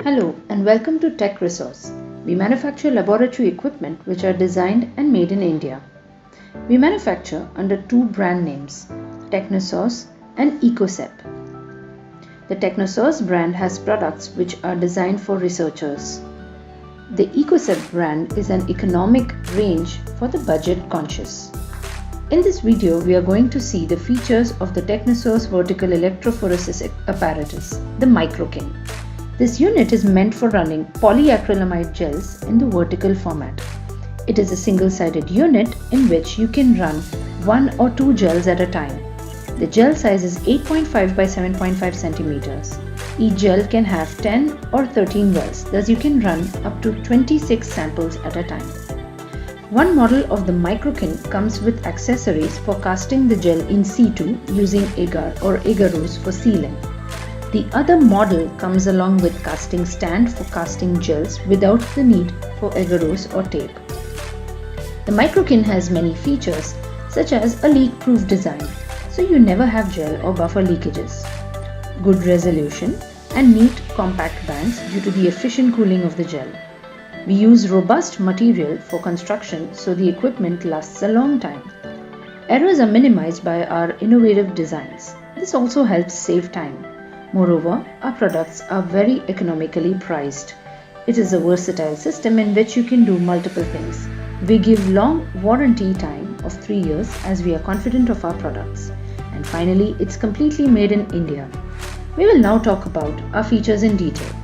Hello and welcome to TechResource. We manufacture laboratory equipment which are designed and made in India. We manufacture under two brand names, TechnoSource and EcoSep. The TechnoSource brand has products which are designed for researchers. The EcoSep brand is an economic range for the budget conscious. In this video, we are going to see the features of the TechnoSource vertical electrophoresis apparatus, the MICROKIN. This unit is meant for running polyacrylamide gels in the vertical format. It is a single-sided unit in which you can run 1 or 2 gels at a time. The gel size is 8.5 by 7.5 centimeters. Each gel can have 10 or 13 wells, thus you can run up to 26 samples at a time. One model of the MICROKIN comes with accessories for casting the gel in situ using agar or agarose for sealing. The other model comes along with casting stand for casting gels without the need for agarose or tape. The MICROKIN has many features such as a leak-proof design, so you never have gel or buffer leakages, good resolution and neat compact bands due to the efficient cooling of the gel. We use robust material for construction so the equipment lasts a long time. Errors are minimized by our innovative designs. This also helps save time. Moreover, our products are very economically priced. It is a versatile system in which you can do multiple things. We give long warranty time of 3 years as we are confident of our products. And finally, it's completely made in India. We will now talk about our features in detail.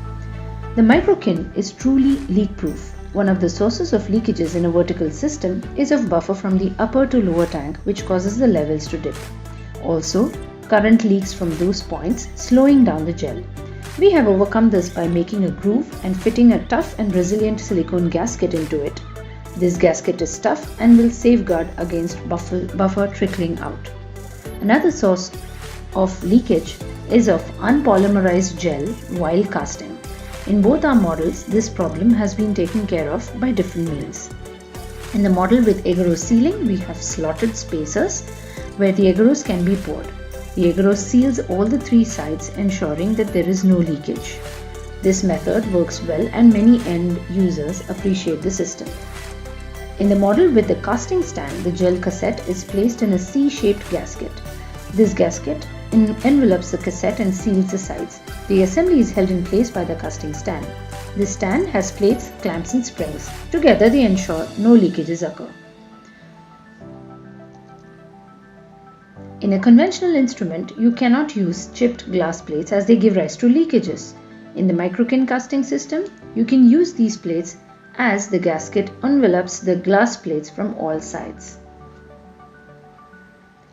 The MICROKIN is truly leak-proof. One of the sources of leakages in a vertical system is of buffer from the upper to lower tank, which causes the levels to dip. Also, current leaks from those points, slowing down the gel. We have overcome this by making a groove and fitting a tough and resilient silicone gasket into it. This gasket is tough and will safeguard against buffer trickling out. Another source of leakage is of unpolymerized gel while casting. In both our models, this problem has been taken care of by different means. In the model with agarose sealing, we have slotted spacers where the agarose can be poured. The agarose seals all the 3 sides, ensuring that there is no leakage. This method works well and many end users appreciate the system. In the model with the casting stand, the gel cassette is placed in a C-shaped gasket. This gasket envelops the cassette and seals the sides. The assembly is held in place by the casting stand. This stand has plates, clamps and springs. Together they ensure no leakages occur. In a conventional instrument, you cannot use chipped glass plates as they give rise to leakages. In the MICROKIN casting system, you can use these plates as the gasket envelops the glass plates from all sides.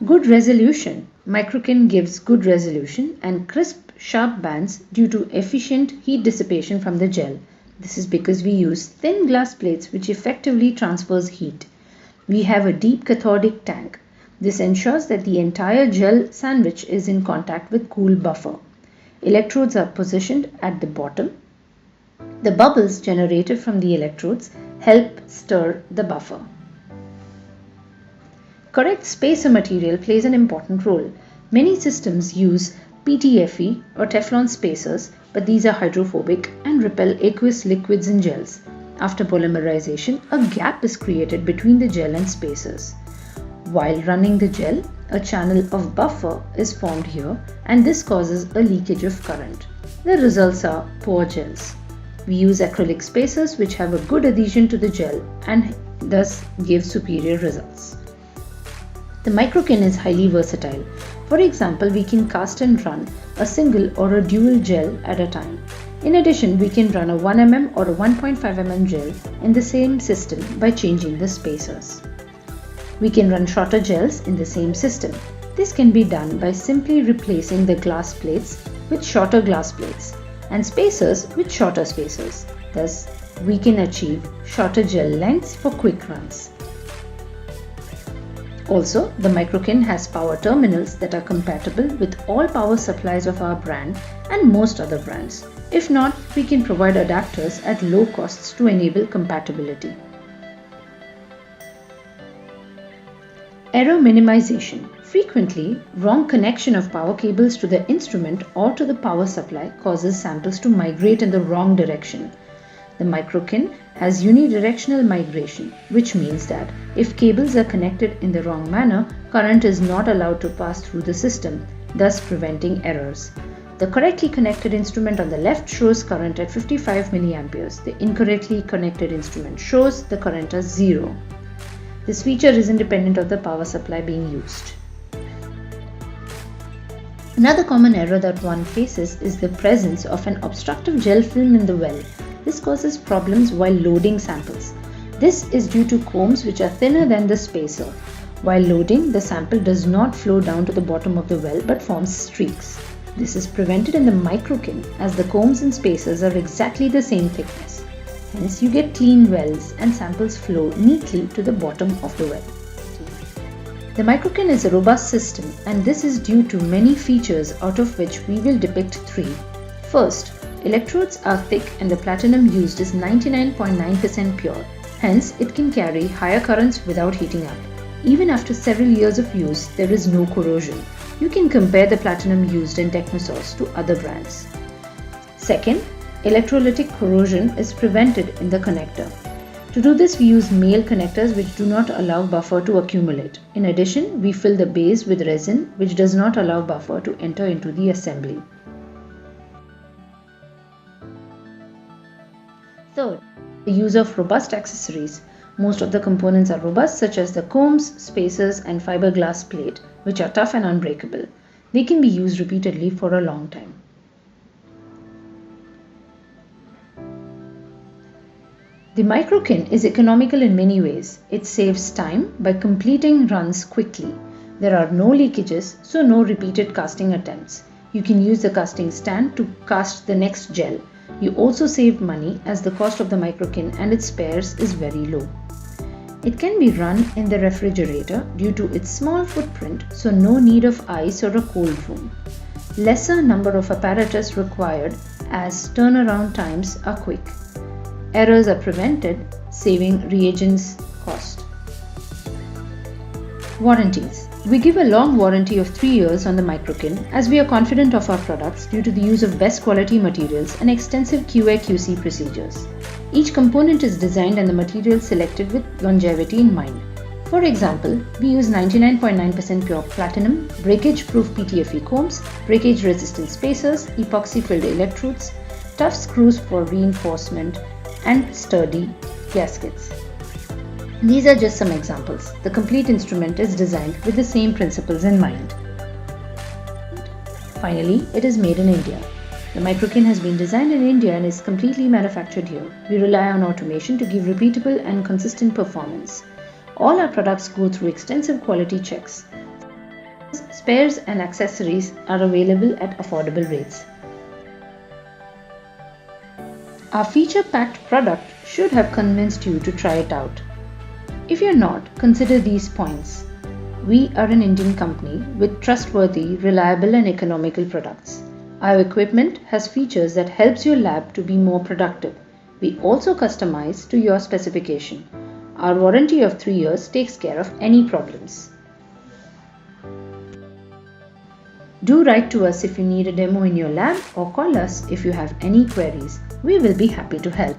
Good resolution. MICROKIN gives good resolution and crisp, sharp bands due to efficient heat dissipation from the gel. This is because we use thin glass plates which effectively transfers heat. We have a deep cathodic tank. This ensures that the entire gel sandwich is in contact with cool buffer. Electrodes are positioned at the bottom. The bubbles generated from the electrodes help stir the buffer. Correct spacer material plays an important role. Many systems use PTFE or Teflon spacers, but these are hydrophobic and repel aqueous liquids and gels. After polymerization, a gap is created between the gel and spacers. While running the gel, a channel of buffer is formed here and this causes a leakage of current. The results are poor gels. We use acrylic spacers which have a good adhesion to the gel and thus give superior results. The MICROKIN is highly versatile. For example, we can cast and run a single or a dual gel at a time. In addition, we can run a 1 mm or a 1.5 mm gel in the same system by changing the spacers. We can run shorter gels in the same system. This can be done by simply replacing the glass plates with shorter glass plates and spacers with shorter spacers. Thus, we can achieve shorter gel lengths for quick runs. Also, the MICROKIN has power terminals that are compatible with all power supplies of our brand and most other brands. If not, we can provide adapters at low costs to enable compatibility. Error minimization. Frequently, wrong connection of power cables to the instrument or to the power supply causes samples to migrate in the wrong direction. The MICROKIN has unidirectional migration, which means that if cables are connected in the wrong manner, current is not allowed to pass through the system, thus preventing errors. The correctly connected instrument on the left shows current at 55 mA. The incorrectly connected instrument shows the current as 0. This feature is independent of the power supply being used. Another common error that one faces is the presence of an obstructive gel film in the well. This causes problems while loading samples. This is due to combs which are thinner than the spacer. While loading, the sample does not flow down to the bottom of the well but forms streaks. This is prevented in the MICROKIN as the combs and spacers are exactly the same thickness. Hence, you get clean wells and samples flow neatly to the bottom of the well. The MICROKIN is a robust system, and this is due to many features, out of which we will depict 3. First, electrodes are thick and the platinum used is 99.9% pure. Hence, it can carry higher currents without heating up. Even after several years of use, there is no corrosion. You can compare the platinum used in TechnoSource to other brands. Second, electrolytic corrosion is prevented in the connector. To do this, we use male connectors which do not allow buffer to accumulate. In addition, we fill the base with resin which does not allow buffer to enter into the assembly. Third, the use of robust accessories. Most of the components are robust, such as the combs, spacers and fiberglass plate, which are tough and unbreakable. They can be used repeatedly for a long time. The MICROKIN is economical in many ways. It saves time by completing runs quickly. There are no leakages, so no repeated casting attempts. You can use the casting stand to cast the next gel. You also save money as the cost of the MICROKIN and its spares is very low. It can be run in the refrigerator due to its small footprint, so no need of ice or a cold room. Lesser number of apparatus required as turnaround times are quick. Errors are prevented, saving reagents cost. Warranties. We give a long warranty of 3 years on the MICROKIN as we are confident of our products due to the use of best quality materials and extensive QA/QC procedures. Each component is designed and the material selected with longevity in mind. For example, we use 99.9% pure platinum, breakage-proof PTFE combs, breakage-resistant spacers, epoxy-filled electrodes, tough screws for reinforcement, and sturdy gaskets. These are just some examples. The complete instrument is designed with the same principles in mind. Finally, it is made in India. The MICROKIN has been designed in India and is completely manufactured here. We rely on automation to give repeatable and consistent performance. All our products go through extensive quality checks. Spares and accessories are available at affordable rates. Our feature-packed product should have convinced you to try it out. If you're not, consider these points. We are an Indian company with trustworthy, reliable and economical products. Our equipment has features that helps your lab to be more productive. We also customize to your specification. Our warranty of 3 years takes care of any problems. Do write to us if you need a demo in your lab or call us if you have any queries. We will be happy to help.